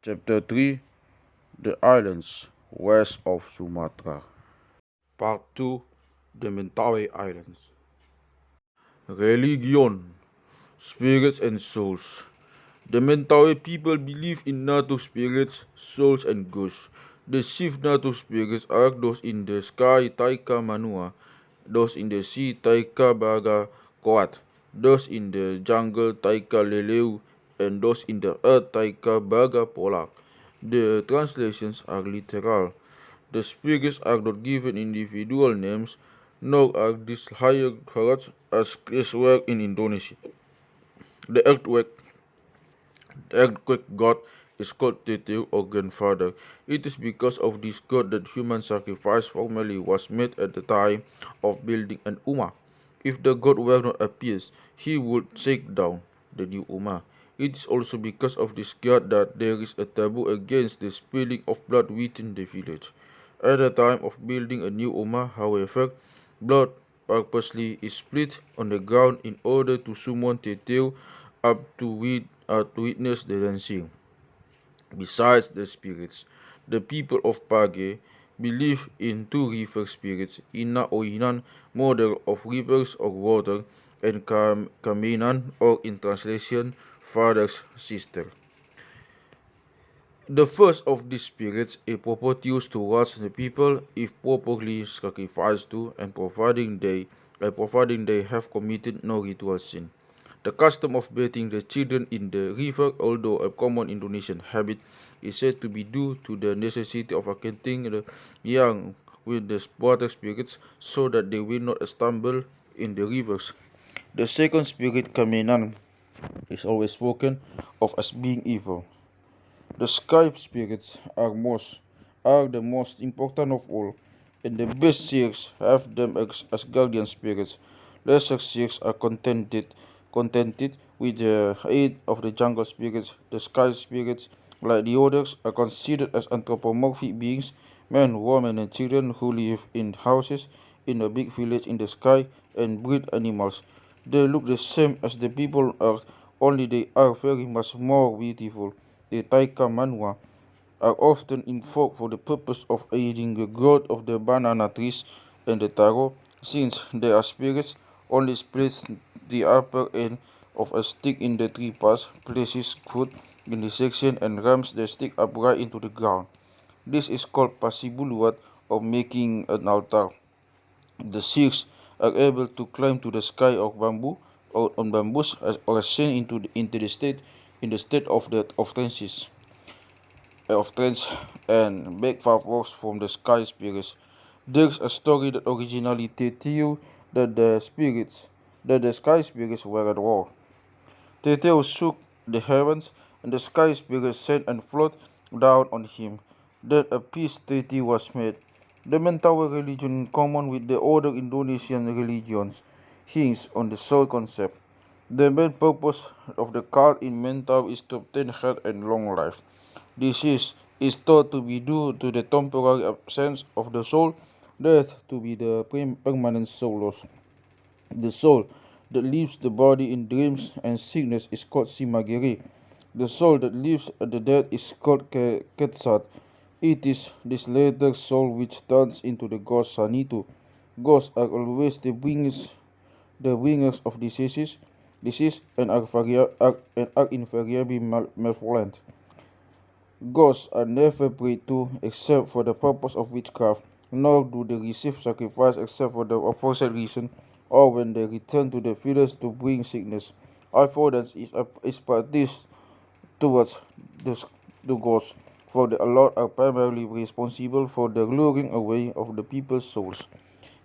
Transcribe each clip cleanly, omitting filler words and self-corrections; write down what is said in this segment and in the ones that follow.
Chapter 3: The Islands West of Sumatra. Part 2: The Mentawei Islands. Religion, Spirits and Souls. The Mentawei people believe in natural spirits, souls, and ghosts. The chief natural spirits are those in the sky, Taika Manua, those in the sea, Taika Baga Koat, those in the jungle, Taika Leleu, and those in the earth, Taika Baga Polak. The translations are literal. The spirits are not given individual names, nor are these hierarchs as elsewhere in Indonesia. The earthquake god is called Teteu or grandfather. It is because of this god that human sacrifice formally was made at the time of building an Ummah. If the god were not appeased, he would take down the new Ummah. It is also because of this god that there is a taboo against the spilling of blood within the village. At the time of building a new Ummah, however, blood purposely is split on the ground in order to summon Teteu up to witness the dancing. Besides the spirits, the people of Page believe in two river spirits, Ina or Inan, mother of rivers of water, and Kaminan, or in translation, father's sister. The first of these spirits is propitious towards the people if properly sacrificed to and providing they have committed no ritual sin. The custom of bathing the children in the river, although a common Indonesian habit, is said to be due to the necessity of acquainting the young with the water spirits so that they will not stumble in the rivers. The second spirit, Kaminan, is always spoken of as being evil. The sky spirits are the most important of all, and the best seers have them as guardian spirits. Lesser seers are contented with the aid of the jungle spirits. The sky spirits, like the others, are considered as anthropomorphic beings, men, women, and children who live in houses in a big village in the sky and breed animals. They look the same as the people on Earth, only they are very much more beautiful. The Taika Manua are often invoked for the purpose of aiding the growth of the banana trees and the taro, since they are spirits, only place the upper end of a stick in the tree pass, places foot in the section, and rams the stick upright into the ground. This is called pasibuluat, or making an altar. The Sikhs are able to climb to the sky of bamboo or on bamboos or ascend into the state in the state of trance and beg favors from the sky spirits. There's a story that originally Teteu that the sky spirits were at war. Teteu shook the heavens, and the sky spirits sent and flowed down on him. Then a peace treaty was made. The Mentawai religion, in common with the other Indonesian religions, hinges on the soul concept. The main purpose of the cult in Mentawai is to obtain health and long life. This is thought to be due to the temporary absence of the soul, death to be the permanent soul loss. The soul that leaves the body in dreams and sickness is called simagiri. The soul that lives at the dead is called ketsat. It is this latter soul which turns into the ghost sanitu. Ghosts are always the bringers of disease and are invariably malevolent. Ghosts are never prayed to except for the purpose of witchcraft, nor do they receive sacrifice except for the aforesaid reason, or when they return to the village to bring sickness. Avoidance is practiced towards the ghosts, for the Lord are primarily responsible for the luring away of the people's souls.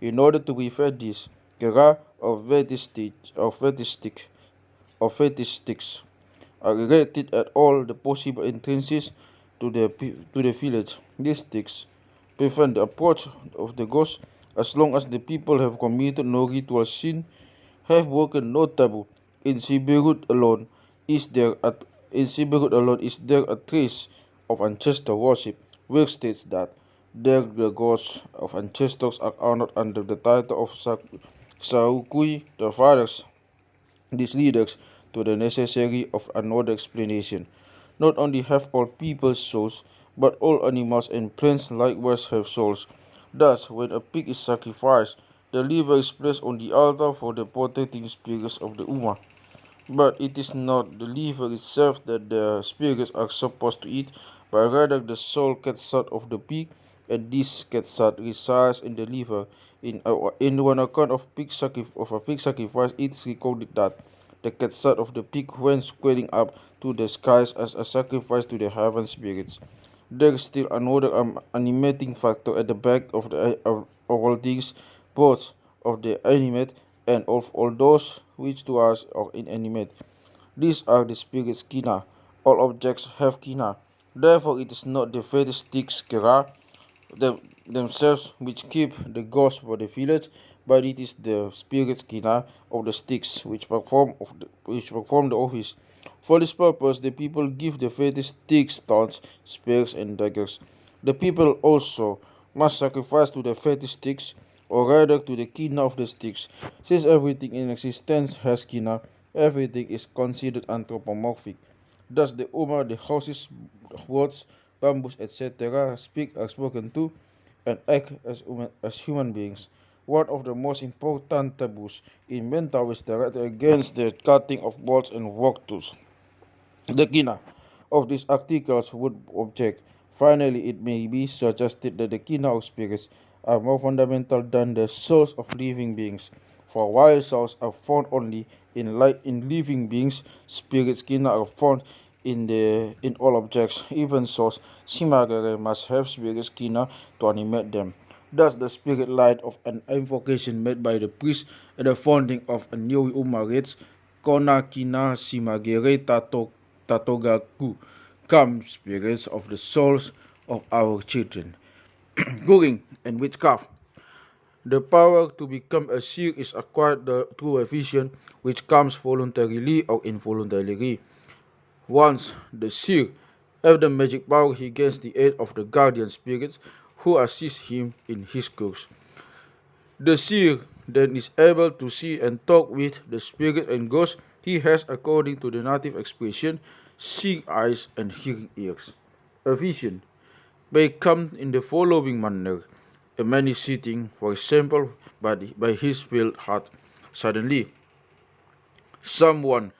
In order to prevent this, Kera or fetishistics are erected at all the possible entrances to the village. These sticks prevent the approach of the ghosts as long as the people have committed no ritual sin, have broken no taboo. In Siberut alone is there a trace of ancestor worship, which states that there the ghosts of ancestors are honored under the title of Saukui, the fathers. This leads to the necessity of another explanation. Not only have all people souls, but all animals and plants likewise have souls. Thus, when a pig is sacrificed, the liver is placed on the altar for the protecting spirits of the Ummah. But it is not the liver itself that the spirits are supposed to eat, but rather the soul catsat of the pig, and this catsat resides in the liver. In one account of a pig sacrifice, it is recorded that the catsat of the pig went squaring up to the skies as a sacrifice to the heaven spirits. There is still another animating factor at the back of all things, both of the animate and of all those which to us are inanimate. These are the spirit's kina. All objects have kina. Therefore, it is not the fetishistics kera themselves which keep the ghost for the village, but it is the spirits kina of the sticks which perform the office. For this purpose, the people give the fetish sticks, stones, spears, and daggers. The people also must sacrifice to the fetish sticks, or rather to the kina of the sticks. Since everything in existence has kina, everything is considered anthropomorphic. Thus, the Umar, the houses, words, bamboos, etc., are spoken to and act as human beings. One of the most important taboos in Mentawei is directed against the cutting of boards and work tools. The kina of these articles would object. Finally, it may be suggested that the kina of spirits are more fundamental than the souls of living beings. For while souls are found only in living beings, spirits kina are found in all objects. Even souls simagare must have spirits kina to animate them. Thus, the spirit light of an invocation made by the priest at the founding of a new Ummah reads, Kona kina simagere tatogaku, come spirits of the souls of our children. Cooking and witchcraft. The power to become a seer is acquired through a vision which comes voluntarily or involuntarily. Once the seer has the magic power, he gains the aid of the guardian spirits who assist him in his course. The seer then is able to see and talk with the spirits and ghosts he has according to the native expression, seeing eyes and hearing ears. A vision may come in the following manner. A man is sitting, for example, by his filled heart. Suddenly, someone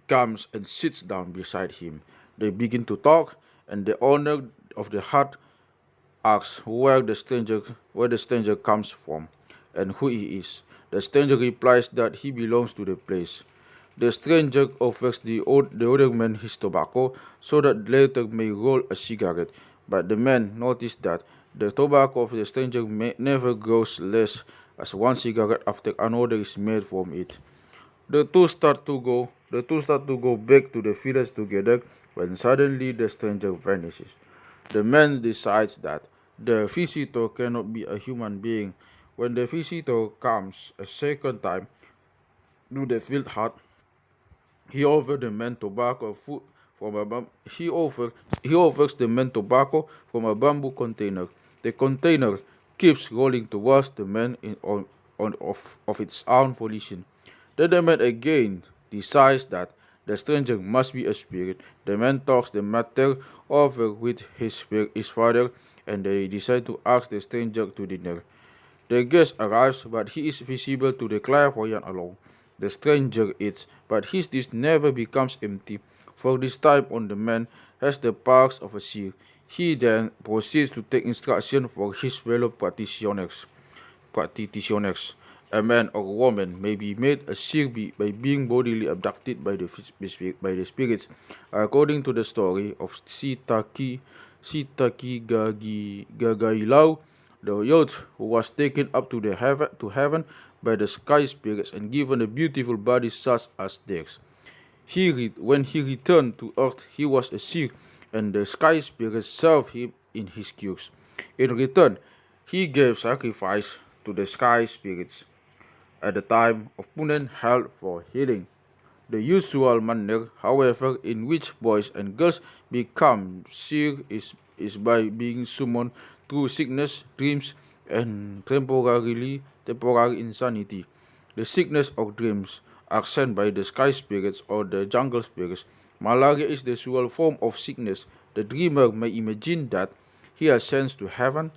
comes and sits down beside him. They begin to talk, and the owner of the hut asks where the stranger comes from and who he is. The stranger replies that he belongs to the place. The stranger offers the other man his tobacco so that later may roll a cigarette, but the man noticed that the tobacco of the stranger never grows less as one cigarette after another is made from it. The two start to go back to the village together when suddenly the stranger vanishes. The man decides that the visitor cannot be a human being. When the visitor comes a second time to the field hut, he offers the man tobacco food from a he offers the man tobacco from a bamboo container. The container keeps rolling towards the man of its own volition. Then the man again decides that the stranger must be a spirit. The man talks the matter over with his father, and they decide to ask the stranger to dinner. The guest arrives, but he is visible to the clairvoyant alone. The stranger eats, but his dish never becomes empty, for this time on the man has the powers of a seer. He then proceeds to take instruction for his fellow practitioners. A man or a woman may be made a seer by being bodily abducted by the spirits, according to the story of Sitaki Gagailau, the youth who was taken up to heaven by the sky spirits and given a beautiful body such as theirs. When he returned to earth, he was a seer, and the sky spirits served him in his cures. In return, he gave sacrifice to the sky spirits at the time of Punan held for healing. The usual manner, however, in which boys and girls become seer is by being summoned through sickness, dreams, and temporary insanity. The sickness or dreams are sent by the sky spirits or the jungle spirits, Malaria is the usual form of sickness. The dreamer may imagine that he ascends to heaven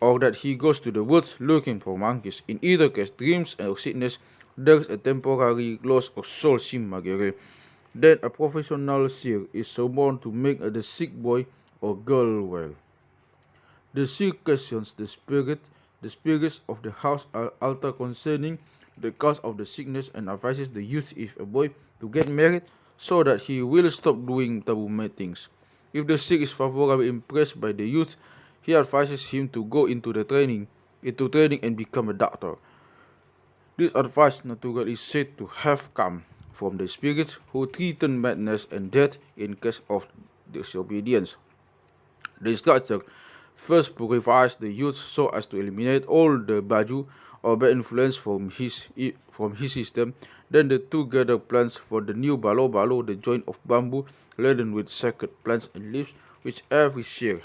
or that he goes to the woods looking for monkeys. In either case, dreams or sickness, there is a temporary loss of soul simagere. Then a professional seer is summoned to make the sick boy or girl well. The seer questions the spirits of the house altar concerning the cause of the sickness and advises the youth if a boy to get married so that he will stop doing taboo things. If the seer is favorably impressed by the youth, he advises him to go into training and become a doctor. This advice naturally is said to have come from the spirits who threaten madness and death in case of disobedience. The instructor first purifies the youth so as to eliminate all the baju or bad influence from his system. Then the two gather plants for the new balo, the joint of bamboo laden with sacred plants and leaves, which every seer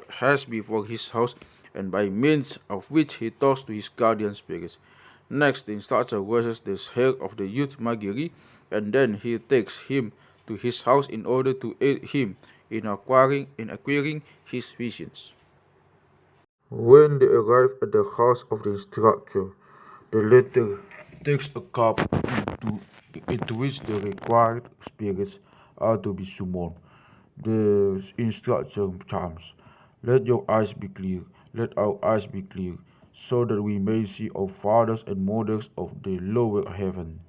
has before his house, and by means of which he talks to his guardian spirits. Next, the instructor washes the hair of the youth Magiri, and then he takes him to his house in order to aid him in acquiring his visions. When they arrive at the house of the instructor, the latter takes a cup into which the required spirits are to be summoned. The instructor charms, "Let your eyes be clear, let our eyes be clear, so that we may see our fathers and mothers of the lower heaven."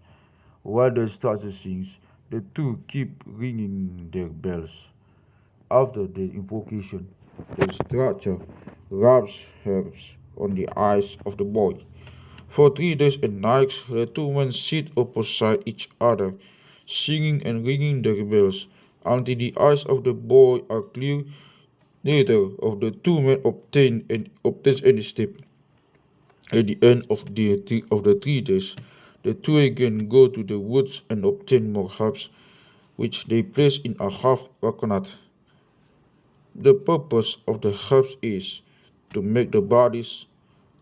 While the instructor sings, the two keep ringing their bells. After the invocation, the instructor rubs herbs on the eyes of the boy. For 3 days and nights, the two men sit opposite each other, singing and ringing their bells, until the eyes of the boy are clear. Neither of the two men obtains any step. At the end of the 3 days, the two again go to the woods and obtain more herbs, which they place in a half coconut. The purpose of the herbs is to make the bodies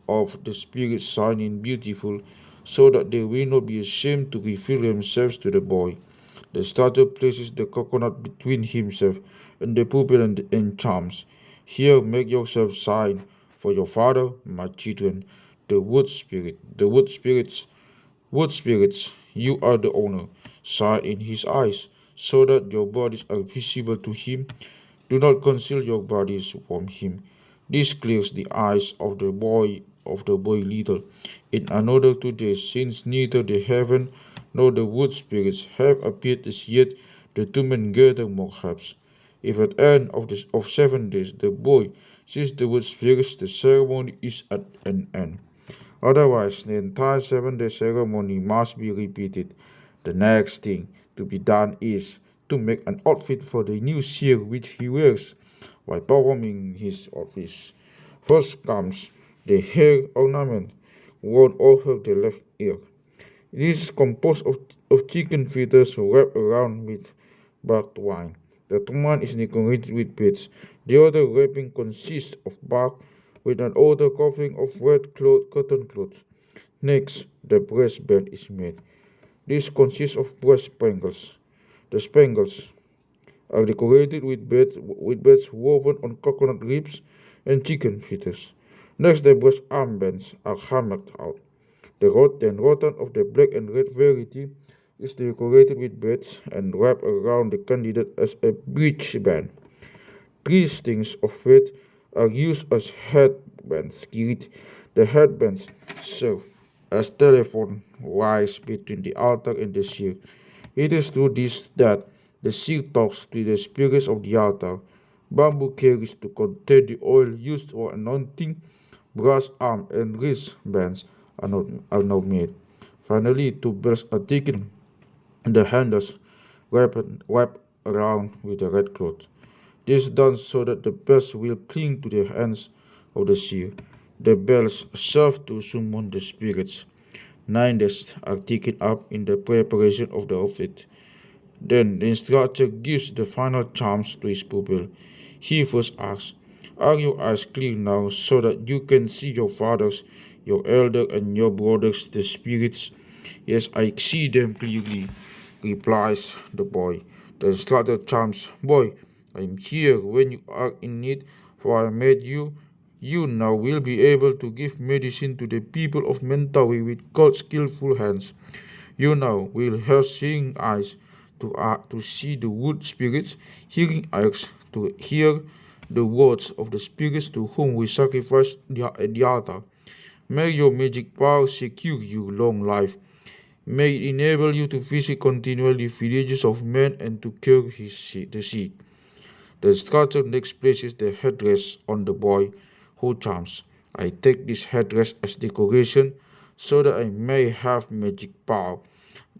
of the spirits shining beautiful, so that they will not be ashamed to reveal themselves to the boy. The starter places the coconut between himself and the pupil and charms. "Here make yourself shine for your father, my children, wood spirits, you are the owner. Shine in his eyes, so that your bodies are visible to him. Do not conceal your bodies from him." This clears the eyes of the boy little. In another 2 days, since neither the heaven nor the wood spirits have appeared as yet, the two men gather more herbs. If at the end of 7 days the boy sees the wood spirits, the ceremony is at an end. Otherwise, the entire 7 day ceremony must be repeated. The next thing to be done is to make an outfit for the new seer which he wears while performing his office. First comes the hair ornament worn over the left ear. It is composed of chicken feathers wrapped around with bark twine. The one is decorated with beads. The other wrapping consists of bark with an outer covering of red cotton cloth. Next, the breast band is made. This consists of breast spangles. The spangles are decorated with beads woven on coconut ribs and chicken feathers. Next, the breast armbands are hammered out. The rotan of the black and red variety is decorated with beads and wrapped around the candidate as a breech band. 3 strings of thread are used as headbands. The headbands serve as telephone wires between the altar and the seer. It is through this that the seer talks to the spirits of the altar. Bamboo carries to contain the oil used for anointing. Brass arm and wrist bands are now made. Finally, 2 bells are taken and the handles wrapped around with a red cloth. This is done so that the bells will cling to the hands of the seer. The bells serve to summon the spirits. 9 days are taken up in the preparation of the outfit. Then the instructor gives the final charms to his pupil. He first asks, "Are your eyes clear now so that you can see your fathers, your elder, and your brothers, the spirits?" "Yes, I see them clearly," replies the boy. The instructor chimes, "Boy, I am here when you are in need, for I made you. You now will be able to give medicine to the people of Mentawei with God's skillful hands. You now will have seeing eyes to see the wood spirits, hearing eyes to hear the words of the spirits to whom we sacrifice at the altar. May your magic power secure you long life. May it enable you to visit continually villages of men and to cure the sick." The instructor next places the headdress on the boy, who charms. "I take this headdress as decoration so that I may have magic power,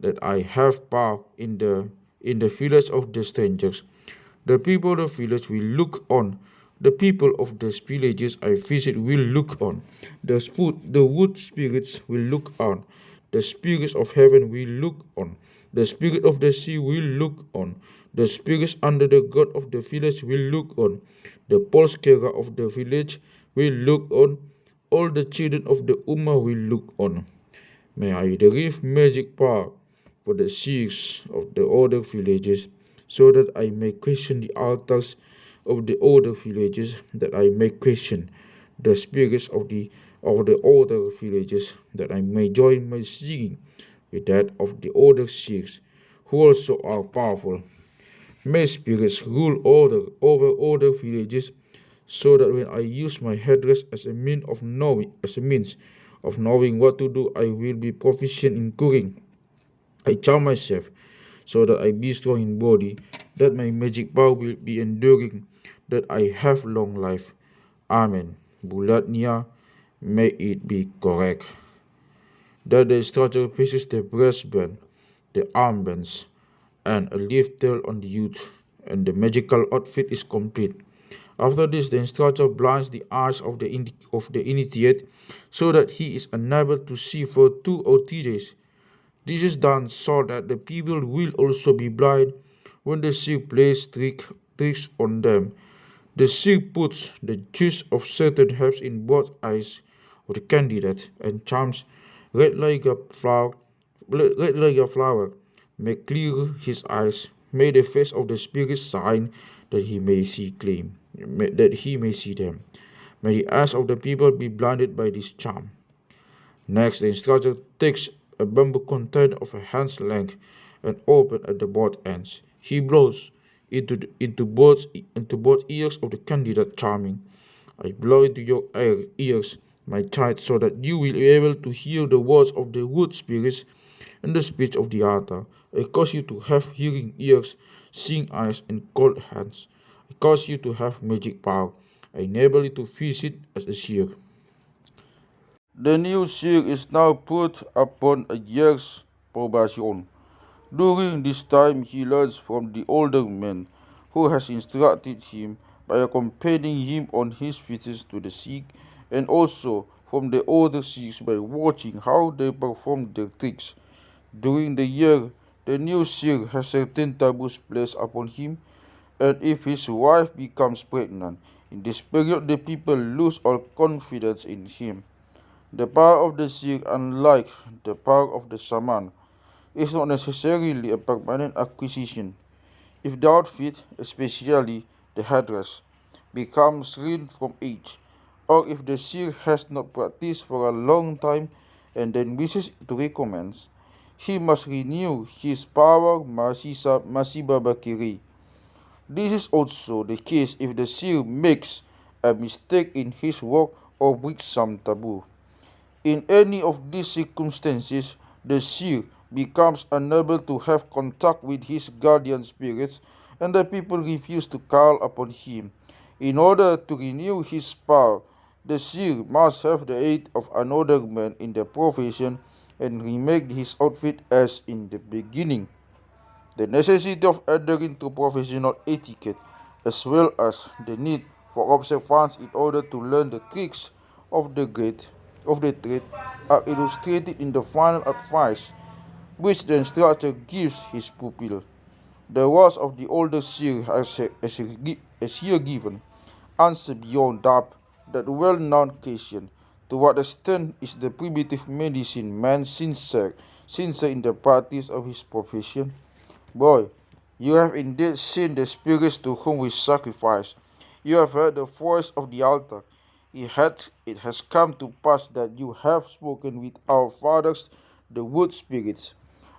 that I have power in the village of the strangers. The people of the village will look on. The people of the villages I visit will look on. The wood spirits will look on. The spirits of heaven will look on. The spirit of the sea will look on. The spirits under the god of the village will look on. The polskera of the village will look on. All the children of the Ummah will look on. May I derive magic power for the seers of the other villages, so that I may question the altars of the other villages, that I may question the spirits of the other villages, that I may join my singing with that of the other seers, who also are powerful. May spirits rule over other villages, so that when I use my headdress as a means of knowing what to do, I will be proficient in curing. I charm myself so that I be strong in body, that my magic power will be enduring, that I have long life. Amen. Bulatnya, may it be correct." That the instructor places the breastband, the armbands, and a leaf tail on the youth, and the magical outfit is complete. After this, the instructor blinds the eyes of the initiate, so that he is unable to see for 2 or 3 days. This is done so that the people will also be blind when the sheikh plays tricks on them. The sheikh puts the juice of certain herbs in both eyes of the candidate and charms red like a flower, red like a flower. May clear his eyes. May the face of the spirit shine, that he may see that he may see them. May the eyes of the people be blinded by this charm. Next, the instructor takes a bamboo container of a hand's length and open at the both ends. He blows into both ears of the candidate charming. "I blow into your ears, my child, so that you will be able to hear the words of the wood spirits and the speech of the altar. I cause you to have hearing ears, seeing eyes, and cold hands. I cause you to have magic power. I enable you to visit as a seer." The new seer is now put upon a year's probation. During this time he learns from the older man, who has instructed him by accompanying him on his visits to the sick, and also from the older seers by watching how they perform their tricks. During the year, the new seer has certain taboos placed upon him, and if his wife becomes pregnant, in this period the people lose all confidence in him. The power of the seer, unlike the power of the shaman, is not necessarily a permanent acquisition. If the outfit, especially the headdress, becomes ruined from age, or if the seer has not practiced for a long time and then wishes to recommence, he must renew his power masibabakiri. This is also the case if the seer makes a mistake in his work or breaks some taboo. In any of these circumstances, the seer becomes unable to have contact with his guardian spirits, and the people refuse to call upon him. In order to renew his power, the seer must have the aid of another man in the profession and remake his outfit as in the beginning. The necessity of adhering to professional etiquette, as well as the need for observance in order to learn the tricks of the trade, are illustrated in the final advice which the instructor gives his pupil. The words of the older seer as here given answer beyond doubt that well-known question: to what extent is the primitive medicine man sincere in the practice of his profession? Boy, You have indeed seen the spirits to whom we sacrifice. You have heard the voice of the altar. It has come to pass that you have spoken with our fathers, the wood spirits.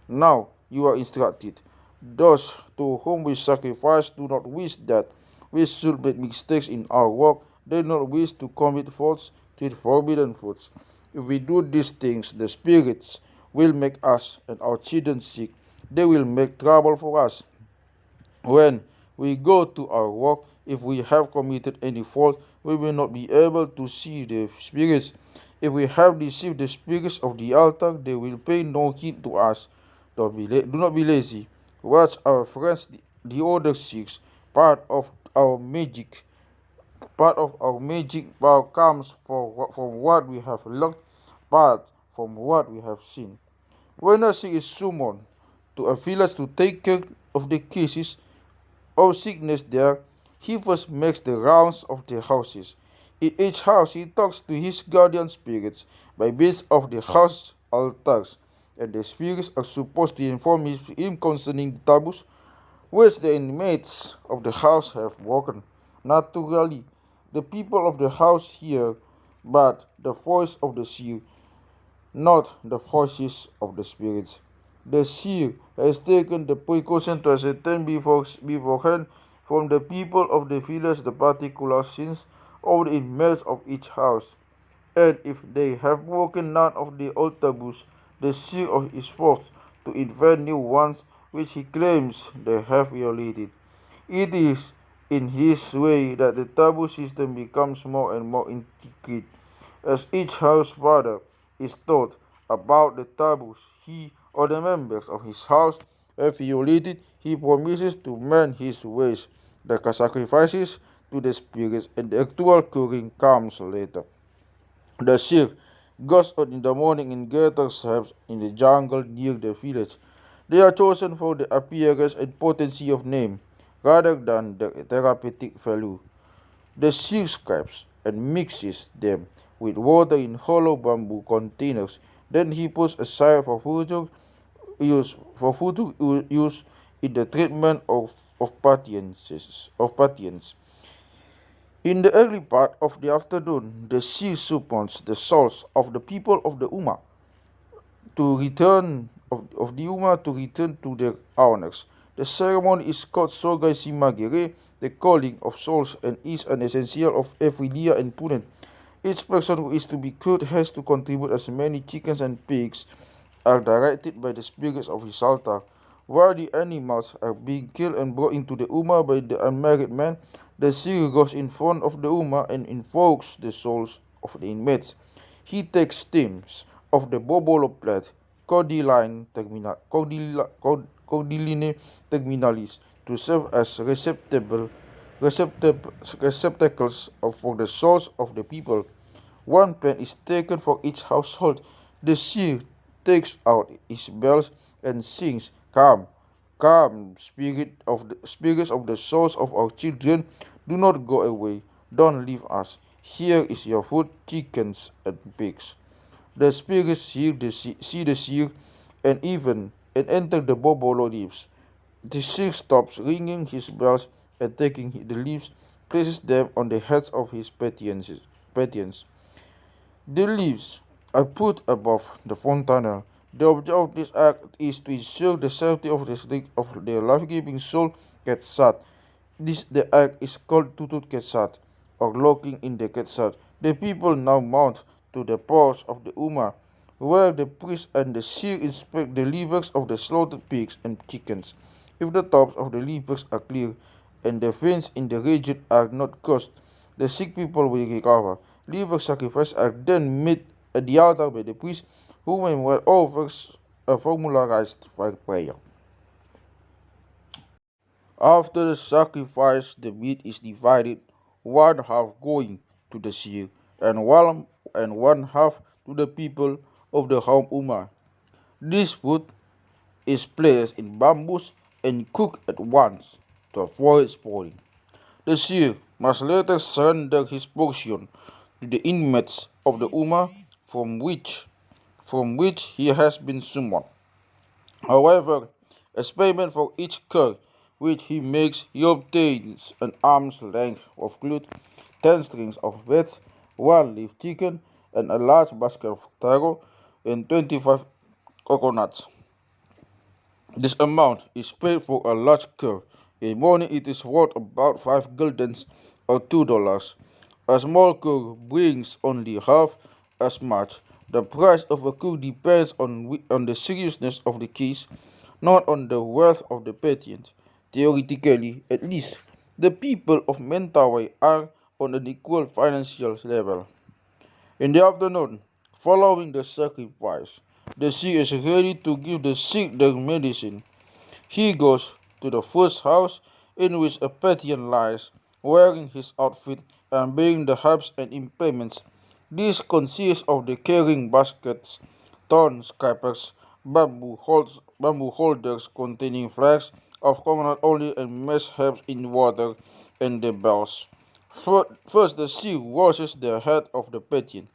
Now you are instructed. Those to whom we sacrifice do not wish that we should make mistakes in our work. They do not wish to commit faults, to eat forbidden foods. If we do these things, the spirits will make us and our children sick. They will make trouble for us. When we go to our work, if we have committed any fault, we will not be able to see the spirits. If we have deceived the spirits of the altar, they will pay no heed to us. Do not be lazy. Watch our friends, the other six. Part of our magic, part of our magic power comes from what we have learned, part from what we have seen. When a sick is summoned to a village to take care of the cases or sickness there, he first makes the rounds of the houses. In each house he talks to his guardian spirits by means of the house altars, and the spirits are supposed to inform him concerning the taboos which the inmates of the house have broken. Naturally, the people of the house hear but the voice of the seer, not the voices of the spirits. The seer has taken the precaution to ascertain beforehand from the people of the village the particular sins of the inmates of each house, and if they have broken none of the old taboos, the seer is forced to invent new ones which he claims they have violated. It is in his way that the taboo system becomes more and more intricate. As each house father is taught about the taboos he or the members of his house have violated, he promises to mend his ways. The sacrifices to the spirits and the actual curing comes later. The sheep goes out in the morning and gathers herbs in the jungle near the village. They are chosen for the appearance and potency of name rather than the therapeutic value. The sheep scrapes and mixes them with water in hollow bamboo containers. Then he puts aside for future use in the treatment of patients. In the early part of the afternoon, the sea summons the souls of the people of the Ummah of the Ummah to return to their owners. The ceremony is called Sogai Simagere, the calling of souls, and is an essential of every Dia and Punen. Each person who is to be killed has to contribute as many chickens and pigs are directed by the spirits of his altar. While the animals are being killed and brought into the Ummah by the unmarried man, the seer goes in front of the Ummah and invokes the souls of the inmates. He takes stems of the bobolo plant, Cordyline terminalis, to serve as receptacles for the souls of the people. One plant is taken for each household. The seer takes out his bells and sings, "Come, come, spirits of the souls of our children, do not go away. Don't leave us. Here is your food, chickens and pigs." The spirits see the seer and enter the bobolo leaves. The seer stops ringing his bells and taking the leaves, places them on the heads of his patients. The leaves are put above the fontanel. The object of this act is to ensure the safety of the life-giving soul Quetzat. The act is called Tutut Quetzat, or locking in the Quetzat. The people now mount to the porch of the Ummah, where the priest and the seer inspect the livers of the slaughtered pigs and chickens. If the tops of the livers are clear and the veins in the region are not caused, the sick people will recover. Liver sacrifices are then made at the altar by the priest, who meanwhile offers a formularized prayer. After the sacrifice, the meat is divided, one half going to the seer and one half to the people of the home Ummah. This food is placed in bamboos and cooked at once to avoid spoiling. The seer must later surrender his portion to the inmates of the Ummah from which he has been summoned. However, as payment for each cur, which he obtains an arm's length of cloth, 10 strings of bread, 1 leaf chicken, and a large basket of taro, and 25 coconuts. This amount is paid for a large cur. In money it is worth about 5 guldens or $2. A small cur brings only half as much. The price of a cur depends on the seriousness of the case, not on the wealth of the peasant. Theoretically, at least, the people of Mentawei are on an equal financial level. In the afternoon, following the sacrifice, the sick is ready to give the sick their medicine. He goes to the first house in which a Pathian lies, wearing his outfit and bearing the herbs and implements. This consists of the carrying baskets, thorn scrapers, bamboo holders containing flags of coconut oil and mashed herbs in water, and the bells. First, the Sikh washes the head of the Pathian.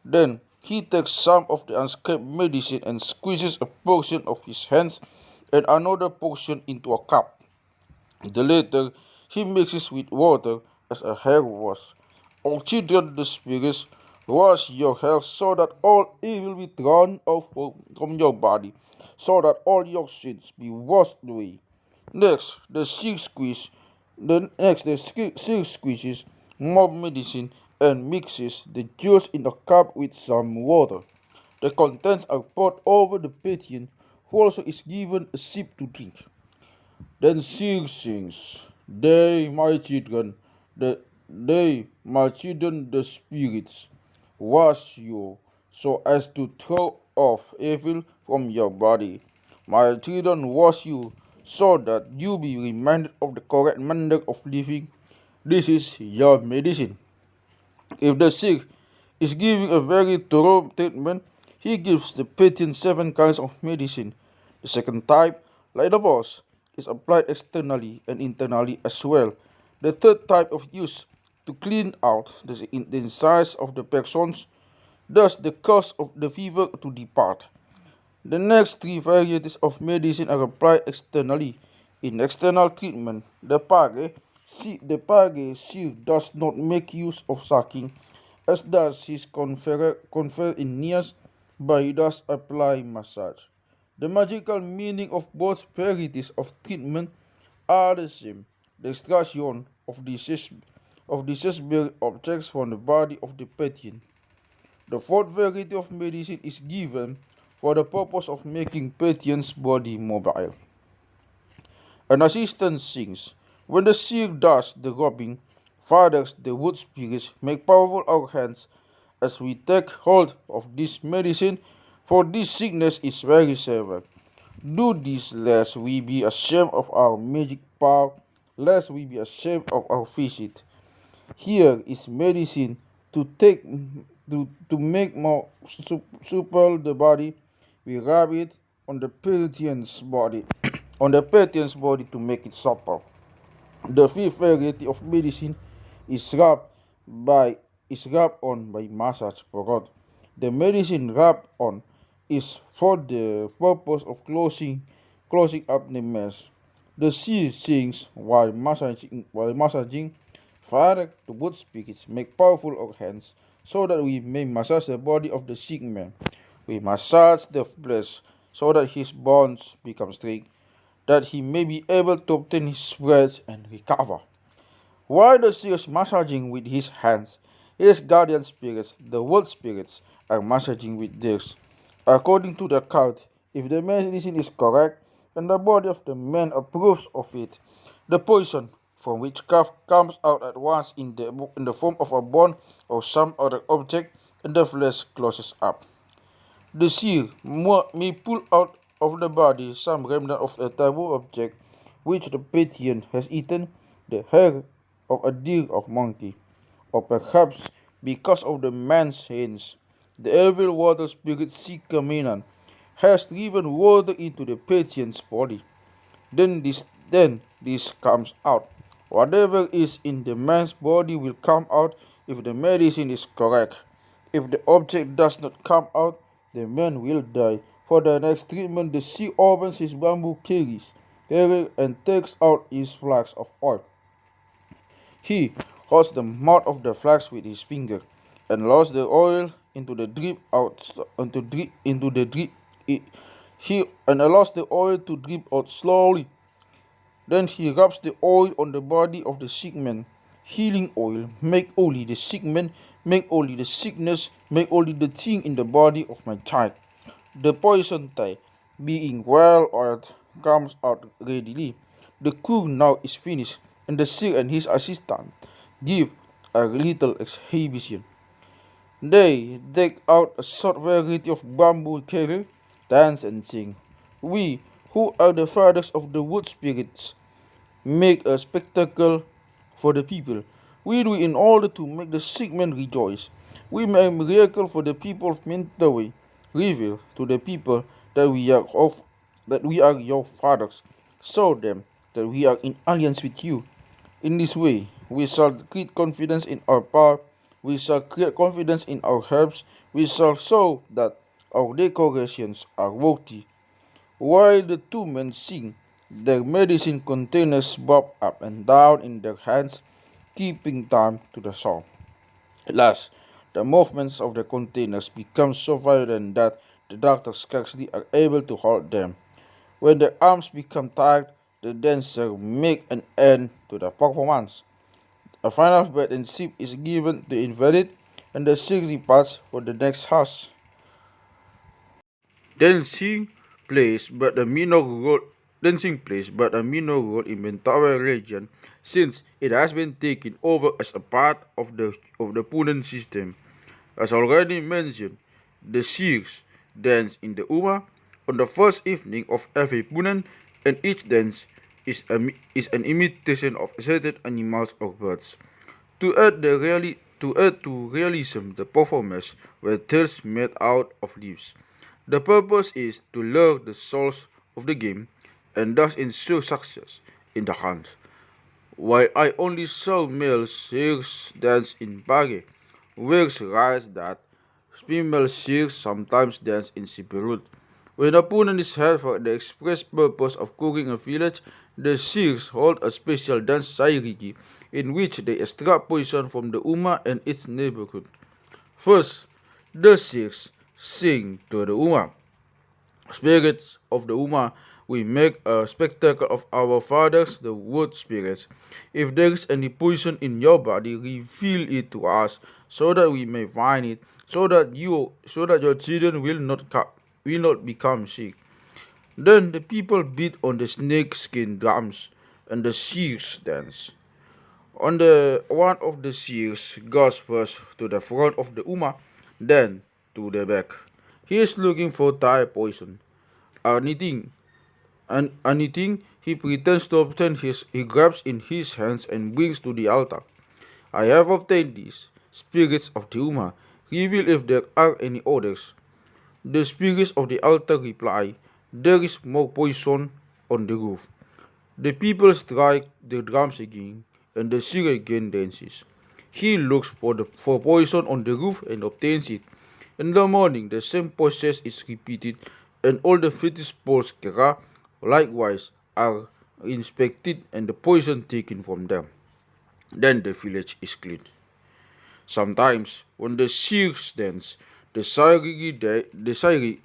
Then he takes some of the unscraped medicine and squeezes a portion of his hands and another portion into a cup. The latter he mixes with water as a hair wash. O children, the spirits, wash your hair so that all evil will be thrown off from your body, so that all your sins be washed away. Next, the silk squeezes more medicine and mixes the juice in a cup with some water. The contents are poured over the patient, who also is given a sip to drink. Then Sir sings, my children, the spirits, wash you so as to throw off evil from your body. My children, wash you so that you be reminded of the correct manner of living. This is your medicine. If the sick is giving a very thorough treatment, he gives the patient 7 kinds of medicine. The second type, like the first, is applied externally and internally as well. The third type of use to clean out the insides of the persons, thus the cause of the fever to depart. The next 3 varieties of medicine are applied externally. In external treatment, the page does not make use of sucking, as does his confer in Nias, but he does apply massage. The magical meaning of both varieties of treatment are the same: the extraction of disease-bearing objects from the body of the patient. The fourth variety of medicine is given for the purpose of making patient's body mobile. An assistant sings. When the seer does the rubbing, fathers, the wood spirits, make powerful our hands as we take hold of this medicine, for this sickness is very severe. Do this lest we be ashamed of our magic power, lest we be ashamed of our visit. Here is medicine to make more supple the body. We rub it on the patient's body, on the patient's body to make it supple. The fifth variety of medicine is rubbed by is rubbed on by massage parrot. The medicine rubbed on is for the purpose of closing up the mess. The sea sings while massaging. Father, the wood spirits make powerful our hands so that we may massage the body of the sick man. We massage the flesh so that his bones become straight, that he may be able to obtain his breath and recover. While the seer is massaging with his hands, his guardian spirits, the wood spirits, are massaging with theirs. According to the account, if the medicine is correct and the body of the man approves of it, the poison from witchcraft comes out at once in the form of a bone or some other object, and the flesh closes up. The seer may pull out of the body some remnant of a taboo object which the patient has eaten, the hair of a deer or monkey, or perhaps because of the man's hands. The evil water spirit Sikaminan has driven water into the patient's body. Then this comes out. Whatever is in the man's body will come out if the medicine is correct. If the object does not come out, the man will die. For the next treatment, the sea opens his bamboo cages carry and takes out his flask of oil. He holds the mouth of the flask with his finger, and allows the oil into the drip out into the drip. He and allows the oil to drip out slowly. Then he rubs the oil on the body of the sick man. Healing oil, make only the sick man, make only the sickness, make only the thing in the body of my child. The poison tie, being well oiled, comes out readily. The cure now is finished, and the sick and his assistant give a little exhibition. They take out a short variety of bamboo carry, dance and sing. We, who are the fathers of the wood spirits, make a spectacle for the people. We do in order to make the sick men rejoice. We make a miracle for the people of Mentawei. Reveal to the people that we are your fathers. Show them that we are in alliance with you. In this way, we shall create confidence in our power. We shall create confidence in our herbs. We shall show that our decorations are worthy. While the two men sing, their medicine containers bob up and down in their hands, keeping time to the song. At last, the movements of the containers become so violent that the doctors scarcely are able to hold them. When their arms become tired, the dancer make an end to the performance. A final bed and sip is given to the invalid, and the sick departs for the next house. Dancing plays but a minor role Dancing plays but a minor role in Mentawai region since it has been taken over as a part of the Punan system. As already mentioned, the Sikhs dance in the Uma on the first evening of every Punan, and each dance is an imitation of certain animals or birds. To add to realism, the performers were thus made out of leaves. The purpose is to lure the souls of the game and thus ensure success in the hunt. While I only saw male seers dance in Bage, Wicks writes that female seers sometimes dance in Sipirut. When a opponent is held for the express purpose of cooking a village, the seers hold a special dance sairiki in which they extract poison from the Uma and its neighborhood. First, the seers sing to the Uma. Spirits of the Uma, we make a spectacle of our fathers, the wood spirits. If there is any poison in your body, reveal it to us, so that we may find it, so that your children will not become sick. Then the people beat on the snake skin drums, and the seers dance. One of the seers goes first to the front of the Uma, then to the back. He is looking for Thai poison. Anything, anything he pretends to obtain, he grabs in his hands and brings to the altar. I have obtained these spirits of the Uma. Reveal if there are any others. The spirits of the altar reply, there is more poison on the roof. The people strike the drums again, and the seer again dances. He looks for poison on the roof and obtains it. In the morning, the same process is repeated, and all the fetish poles Kera likewise are inspected and the poison taken from them. Then the village is cleaned. Sometimes, when the seers dance, the Sarigi, the Sarigi,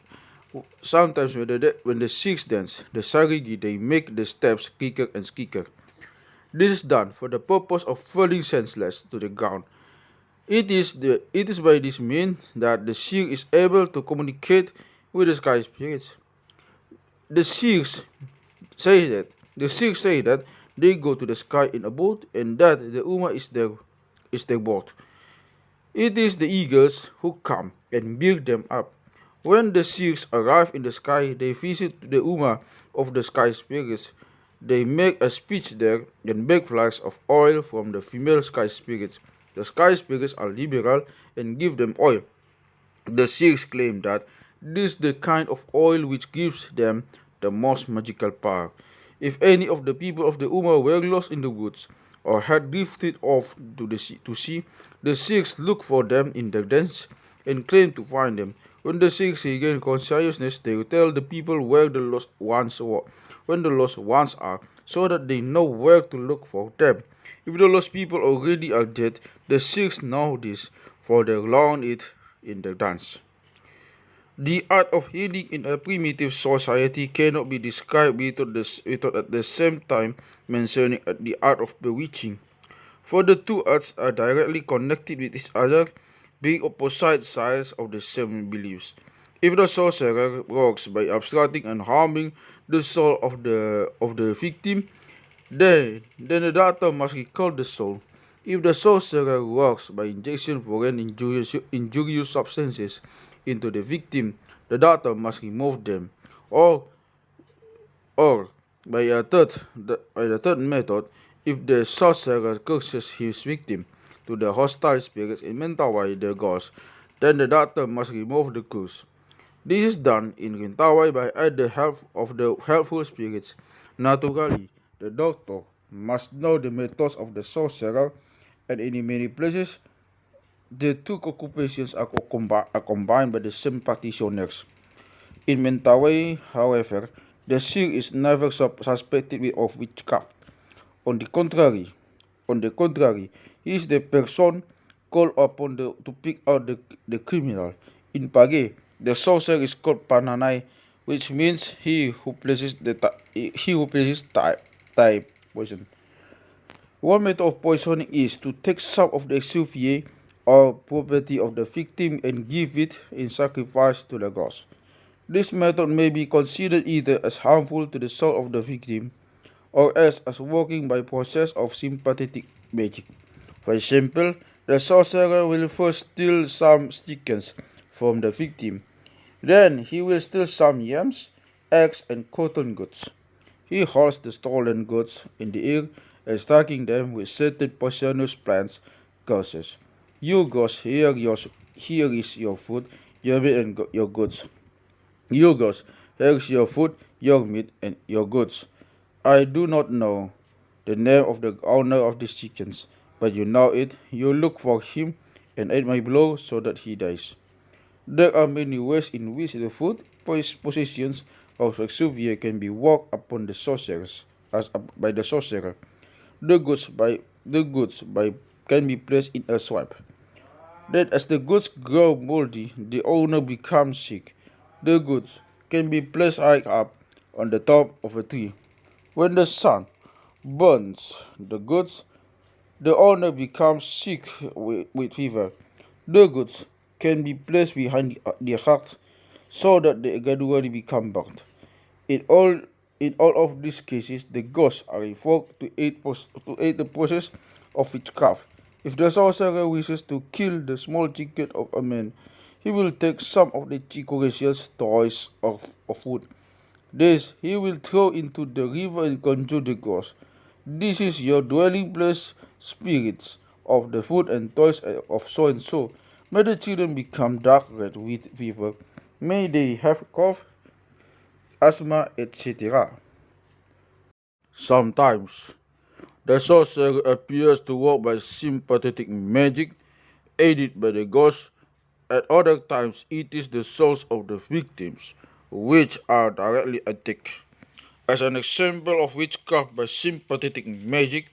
sometimes when the Sikhs dance, the Sarigi, they make the steps quicker and quicker. This is done for the purpose of falling senseless to the ground. It is by this means that the Sikh is able to communicate with the sky spirits. The Sikhs say that they go to the sky in a boat, and that the Uma is their boat. It is the eagles who come and build them up. When the Sikhs arrive in the sky, they visit the Uma of the sky spirits. They make a speech there and beg flags of oil from the female sky spirits. The sky spirits are liberal and give them oil. The Sikhs claim that this is the kind of oil which gives them the most magical power. If any of the people of the Uma were lost in the woods or had drifted off to sea, the Sikhs look for them in their dens and claim to find them. When the Sikhs regain consciousness, they tell the people where the lost ones when the lost ones are, so that they know where to look for them. If the lost people already are dead, the Sikhs know this, for they learn it in the dance. The art of healing in a primitive society cannot be described without at the same time mentioning the art of bewitching. For the two arts are directly connected with each other, being opposite sides of the same beliefs. If the sorcerer works by obstructing and harming the soul of the victim, then the doctor must recall the soul. If the sorcerer works by injection foreign injurious substances into the victim, the doctor must remove them. Or, or by the third method, if the sorcerer curses his victim to the hostile spirits in Mentawei, the ghost, then the doctor must remove the curse. This is done in Mentawei by the help of the helpful spirits. Naturally, the doctor must know the methods of the sorcerer, and in many places, the two occupations are combined by the same practitioners. In Mentawai, however, the seer is never suspected of witchcraft. On the contrary, he is the person called upon to pick out the criminal. In Page, the sorcerer is called Pananai, which means he who places type poison. One method of poisoning is to take some of the exuviae or property of the victim and give it in sacrifice to the gods. This method may be considered either as harmful to the soul of the victim or else as working by process of sympathetic magic. For example, the sorcerer will first steal some chickens from the victim. Then he will steal some yams, eggs, and cotton goods. He holds the stolen goods in the air and striking them with certain poisonous plants curses. You gods, here is your food, your meat, and your goods. You gods, here is your food, your meat, and your goods. I do not know the name of the owner of these chickens, but you know it. You look for him and aid my blow so that he dies. There are many ways in which the food possessions of Exuvia can be worked upon the sorcerers by the sorcerer. The goods by can be placed in a swamp. Then as the goods grow moldy, the owner becomes sick. The goods can be placed high up on the top of a tree. When the sun burns the goods, the owner becomes sick with fever. The goods can be placed behind the heart so that they gradually become burnt. In all, in all of these cases, the ghosts are invoked to aid the process of witchcraft. If the sorcerer wishes to kill the small chicken of a man, he will take some of the chicoricious toys of wood. This he will throw into the river and conjure the ghost. This is your dwelling place, spirits of the food and toys of so and so. May the children become dark red with fever. May they have cough, asthma, etc. Sometimes the sorcerer appears to work by sympathetic magic, aided by the ghosts. At other times, it is the souls of the victims which are directly attacked. As an example of witchcraft by sympathetic magic,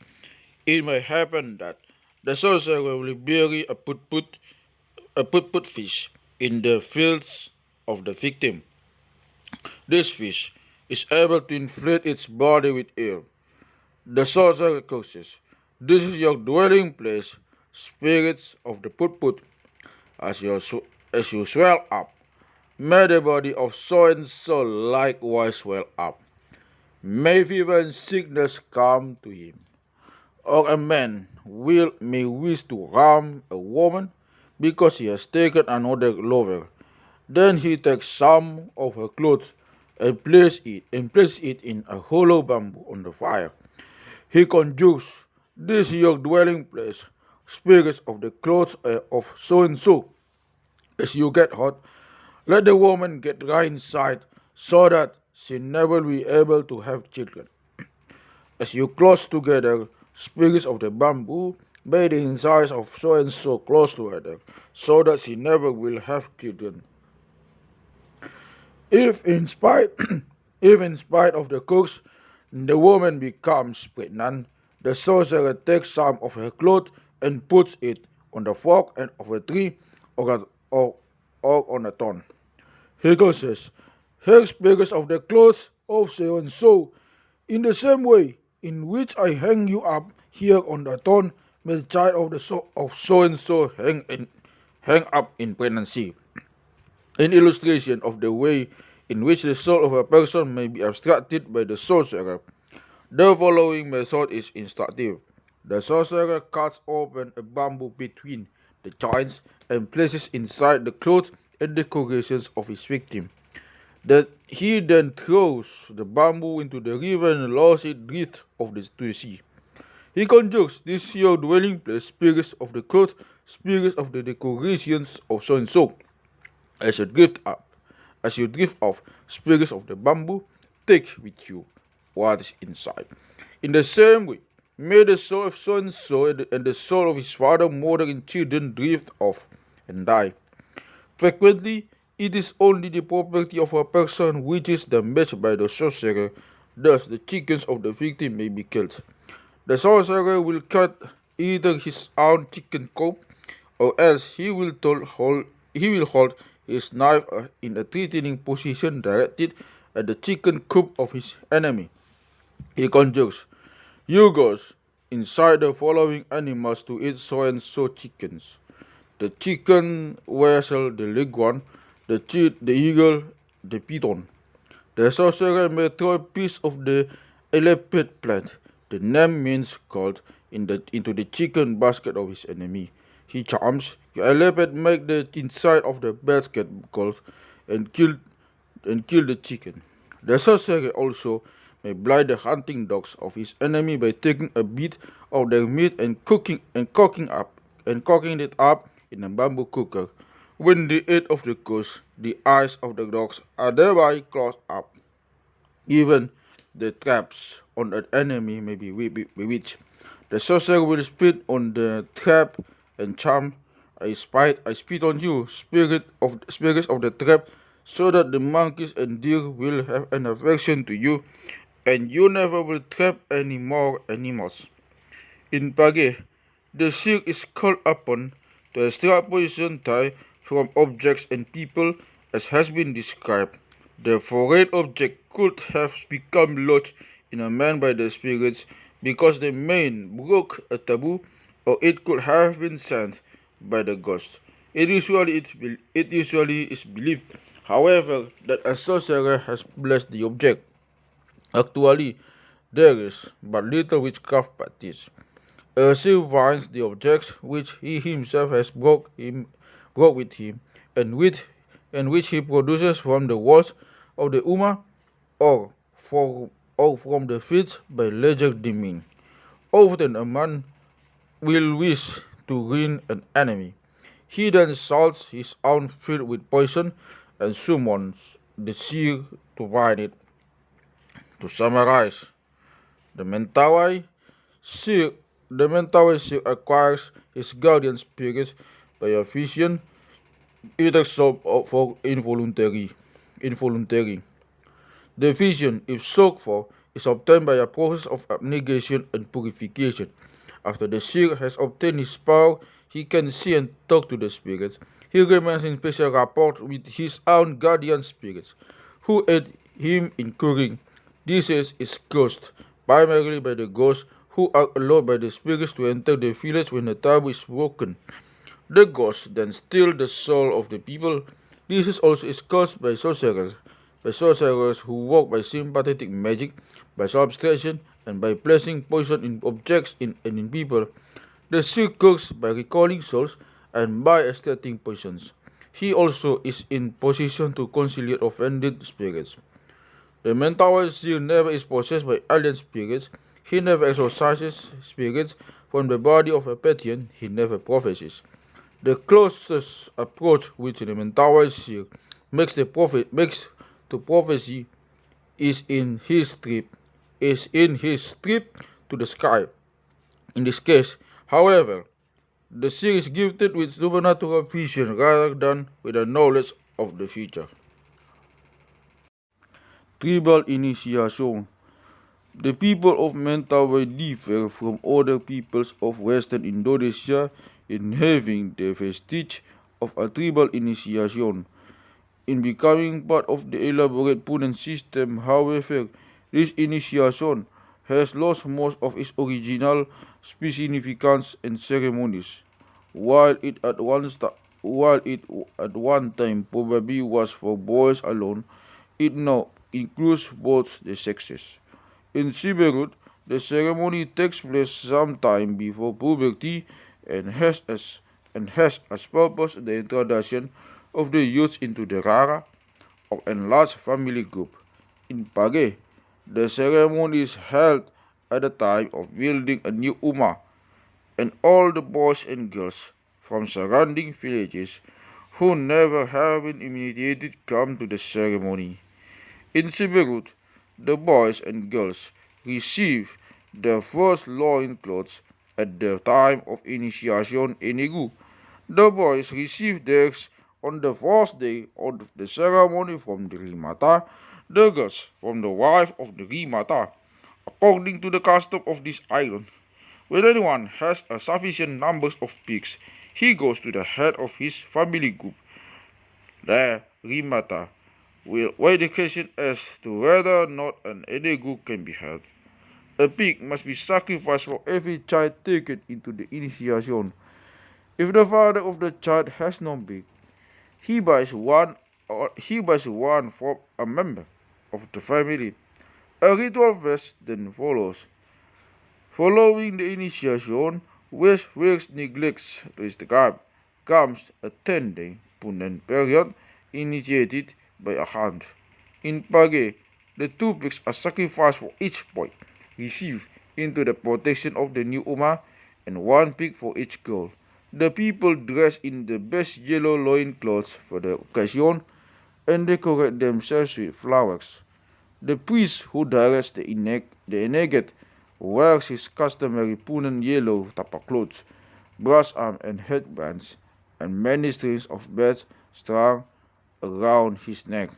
it may happen that the sorcerer will bury a put fish in the fields of the victim. This fish is able to inflate its body with air. The sorcerer curses, "This is your dwelling place, spirits of the put. As you swell up, may the body of so and so likewise swell up. May fever and sickness come to him." Or a man may wish to harm a woman because he has taken another lover. Then he takes some of her clothes and places it in a hollow bamboo on the fire. He conjures, "This is your dwelling place, spirits of the clothes of so and so. As you get hot, let the woman get right inside so that she never will be able to have children. As you close together, spirits of the bamboo, may the insides of so and so close together so that she never will have children. If in spite If in spite of the cooks, the woman becomes pregnant, the sorcerer takes some of her cloth and puts it on the fork end of a tree or, or on a thorn. Hegel says, here speakers of the clothes of so and so, in the same way in which I hang you up here on the thorn, may the child of so and so hang up in pregnancy. An illustration of the way in which the soul of a person may be abstracted by the sorcerer. The following method is instructive. The sorcerer cuts open a bamboo between the joints and places inside the clothes and decorations of his victim. That he then throws the bamboo into the river and allows it drift to the sea. He conjures these here dwelling place spirits of the cloth, spirits of the decorations of so and so. As you drift up, as you drift off, spirits of the bamboo, take with you what is inside. In the same way, may the soul of so and so and the soul of his father, mother, and children drift off and die. Frequently, it is only the property of a person which is damaged by the sorcerer, thus the chickens of the victim may be killed. The sorcerer will cut either his own chicken coop, or else he will hold his knife in a threatening position directed at the chicken coop of his enemy. He conjures, you goes inside the following animals to eat so and so chickens. The chicken weasel, the leguan, the cheat, the eagle, the python. The sorcerer may throw a piece of the elepid plant, the name means gold, into the chicken basket of his enemy. He charms, the elepid make the inside of the basket gold and kill the chicken. The sorcerer also may blind the hunting dogs of his enemy by taking a bit of their meat and cooking it up in a bamboo cooker. When they eat of the coast, the eyes of the dogs are thereby closed up. Even the traps on an enemy may be bewitched. The sorcerer will spit on the trap and charm. I spit on you, spirits of the trap, so that the monkeys and deer will have an affection to you, and you never will trap any more animals. In Page, the seer is called upon to extract poison dye from objects and people as has been described. The foreign object could have become lodged in a man by the spirits because the man broke a taboo, or it could have been sent by the ghost. It usually is believed, however, that a sorcerer has blessed the object. Actually, there is but little witchcraft practice. A seer finds the objects which he himself has brought with him, and which he produces from the walls of the Ummah or, or from the fields by legerdemain. Often a man will wish to ruin an enemy. He then salts his own field with poison and summons the seer to find it. To summarize, the Mentawai seer, the Mentawai seer acquires his guardian spirit by a vision, either sought for involuntary. The vision, if sought for, is obtained by a process of abnegation and purification. After the seer has obtained his power, he can see and talk to the spirits. He remains in special rapport with his own guardian spirits, who aid him in curing disease is caused primarily by the ghosts who are allowed by the spirits to enter the village when the taboo is broken. The ghosts then steal the soul of the people. This also is caused by sorcerers who work by sympathetic magic, by subtraction, and by placing poison in objects and in people. The seer cooks by recalling souls and by extracting poisons. He also is in position to conciliate offended spirits. The Mentawai seer never is possessed by alien spirits. He never exorcises spirits from the body of a Pathian. He never prophesies. The closest approach which the Mentawai seer makes to prophecy is in his trip to the sky. In this case, however, the seer is gifted with supernatural vision rather than with a knowledge of the future. Tribal initiation. The people of Mentawai differ from other peoples of western Indonesia in having the vestige of a tribal initiation. In becoming part of the elaborate Punan system, however, this initiation has lost most of its original significance and ceremonies. While it at one time probably was for boys alone, it now includes both the sexes. In Siberut, the ceremony takes place sometime before puberty and has as purpose the introduction of the youth into the rara or enlarged family group. In Page, the ceremony is held at the time of building a new Ummah, and all the boys and girls from surrounding villages who never have been initiated come to the ceremony. In Siberut, the boys and girls receive their first loin clothes at the time of initiation in Igu. The boys receive theirs on the first day of the ceremony from the Rimata, the girls from the wife of the Rimata. According to the custom of this island, when anyone has a sufficient number of pigs, he goes to the head of his family group, the Rimata, will weigh the question as to whether or not an egu can be held. A pig must be sacrificed for every child taken into the initiation. If the father of the child has no pig, he buys one for a member of the family. A ritual fast then follows. Following the initiation, which neglects the comes a 10-day Punan period initiated by a hunt. In Page, the two pigs are sacrificed for each boy received into the protection of the new Ummah and one pig for each girl. The people dress in the best yellow loincloths for the occasion and decorate themselves with flowers. The priest who directs the enacted wears his customary Punan yellow tapak clothes, brass arm and headbands, and many strings of bells strung around his neck.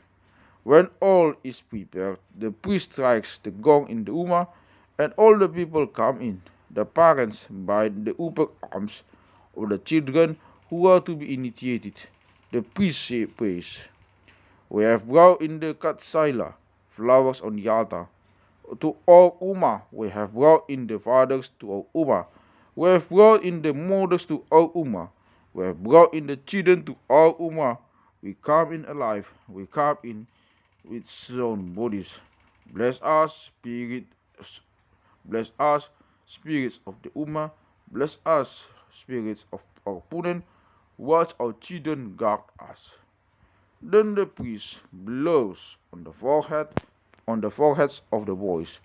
When all is prepared, the priest strikes the gong in the Ummah, and all the people come in. The parents bind the upper arms of the children who are to be initiated. The priest prays. We have brought in the Katsaila, flowers on the altar. To all Ummah, we have brought in the fathers to all Ummah. We have brought in the mothers to all Ummah. We have brought in the children to all Ummah. We come in alive. We come in with sound bodies. Bless us, bless us, spirits of the Ummah. Bless us, spirits of our Punan. Watch our children guard us. Then the priest blows on the foreheads of the boys.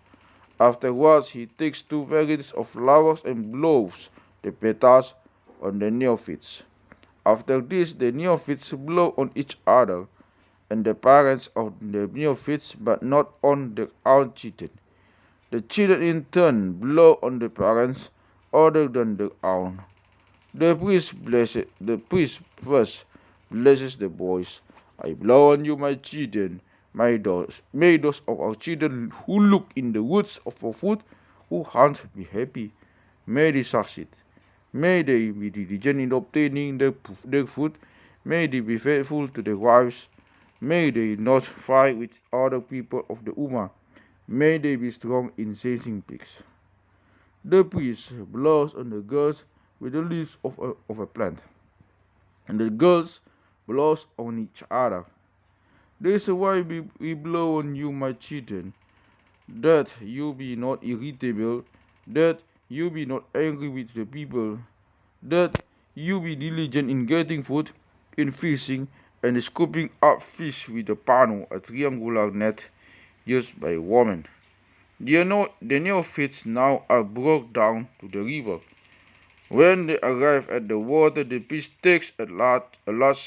Afterwards, he takes two varieties of flowers and blows the petals on the neophytes. After this, the neophytes blow on each other and the parents of the neophytes, but not on their own children. The children in turn blow on the parents other than their own. The priest first blesses the boys. I blow on you, my children. May those of our children who look in the woods for food, who hunt, be happy. May they succeed. May they be diligent in obtaining their food. May they be faithful to their wives. May they not fight with other people of the Ummah. May they be strong in seizing pigs. The priest blows on the girls with the leaves of a plant, and the girls blows on each other. This is why we blow on you, my children, that you be not irritable, that you be not angry with the people, that you be diligent in getting food, in fishing, and scooping up fish with a pano, a triangular net used by women. The neophytes now are brought down to the river. When they arrive at the water, the priest takes a large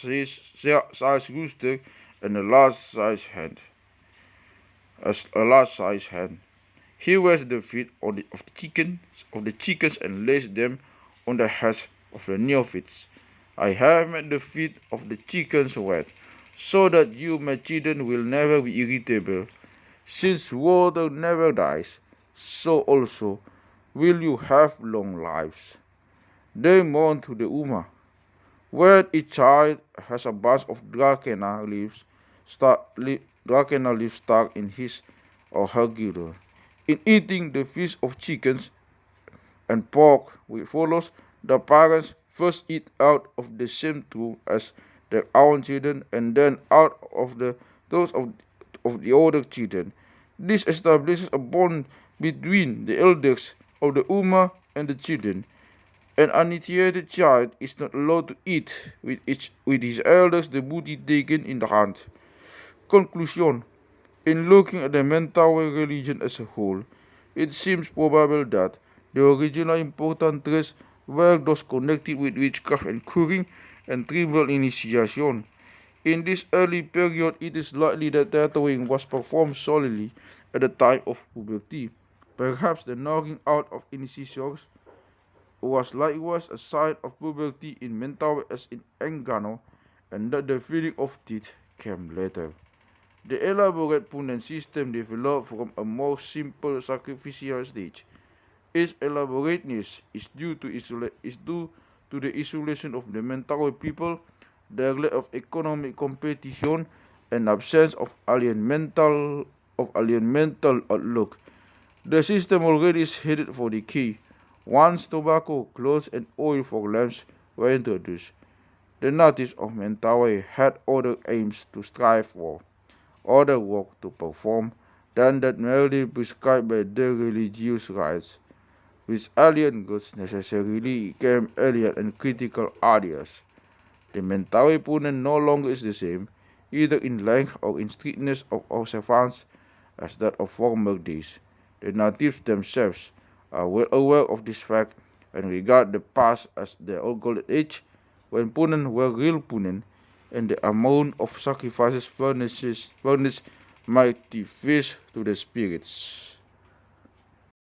size rooster and a large size hen. He wears the feet of the chickens and lays them on the heads of the neophytes. I have made the feet of the chickens wet, so that you, my children, will never be irritable. Since water never dies, so also will you have long lives. They mourn to the Uma. When each child has a bunch of Dracena leaves stuck in his or her girdle. In eating the fish of chickens and pork which follows, the parents first eat out of the same trough as their own children and then out of those of the older children. This establishes a bond between the elders of the Ummah and the children. An uninitiated child is not allowed to eat with his elders the booty taken in the hand. Conclusion. In looking at the Mentawai religion as a whole, it seems probable that the original important traits were those connected with witchcraft and curing and tribal initiation. In this early period, it is likely that tattooing was performed solely at the time of puberty. Perhaps the knocking out of incisors was likewise a sign of puberty in Mentawai as in Enggano, and that the feeling of teeth came later. The elaborate punnan system developed from a more simple sacrificial stage. Its elaborateness is due to the isolation of the Mentawai people, their lack of economic competition, and absence of alien mental outlook. The system already is headed for decay. Once tobacco, clothes, and oil for lamps were introduced, the natives of Mentawai had other aims to strive for, other work to perform than that merely prescribed by their religious rites, which alien goods necessarily became alien and critical ideas. The Mentawai Punan no longer is the same, either in length or in strictness of observance, as that of former days. The natives themselves are well aware of this fact and regard the past as the old golden age when Punan were real Punan and the amount of sacrifices furnished mighty fish to the spirits.